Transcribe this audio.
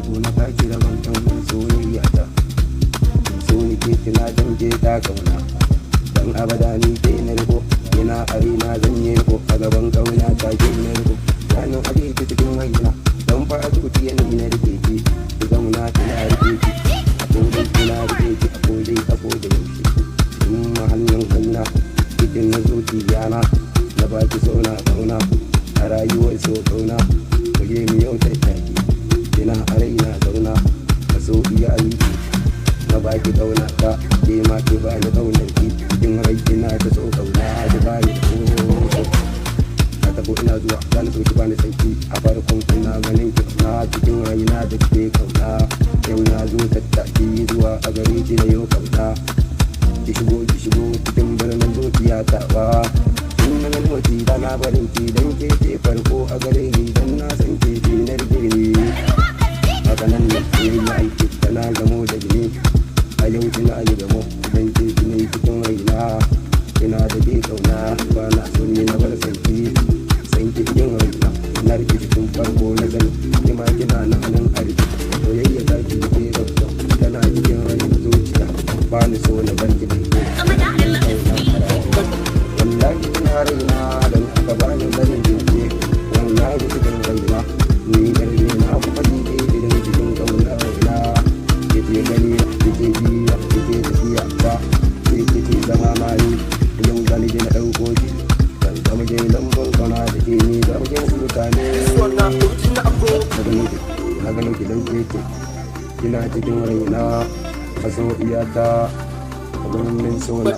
ko na taki da ban kan soyayya ta so ni ke kina dan ke ta kauna dan abada ni ke na riko ina arena zan yi ko a gaban kauna ta ke na riko ranar aje ki cikin waina dan fa zuciya ni na rike ki zauna kina rike ki a kodai kina rike ki a kodai yaushe in mahallin kauna cikin na zuciya na baki so na kauna a rayuwar so kauna muje mu yau tattaki kina a raina zauna a so iyali na baki kauna ta ke ma ke ba ni kaunar ki cikin rai kina ta so kauna da ba ni so a tabo ina zuwa zan so ki ba ni sanki a farkon kuna ganin ki na cikin raina da ke kauna yau na zo tattaki zuwa a gare ki na yau kauna ki shigo cikin birnin zuciya ta ba na galwaci da na barin ki dan ke ce farko a gare ni dan na san ke ce na rike ni haka nan ne sai na aiki tana gamo da gini a yau kina yi gamo dan ke ki ne cikin raina kina da ke kauna ba na so ne na bar sanki san ki cikin raina na rike cikin farko na gani kima kina na hannun arziki soyayya ta ki ke rabta tana cikin raina zuciya ba ni so na bar ki wallahi ina raina dan aka bani ganin jinke wallahi cikin raina ni garbe na kuma dike idan cikin kauna raina kike gani kike biya kike tafiya ba kike zama mali yau zani je na dauko ki dan zama je lambon kana da ke ni da ke mutane na gano ki dan kike kina cikin raina a so iyata a ganin sona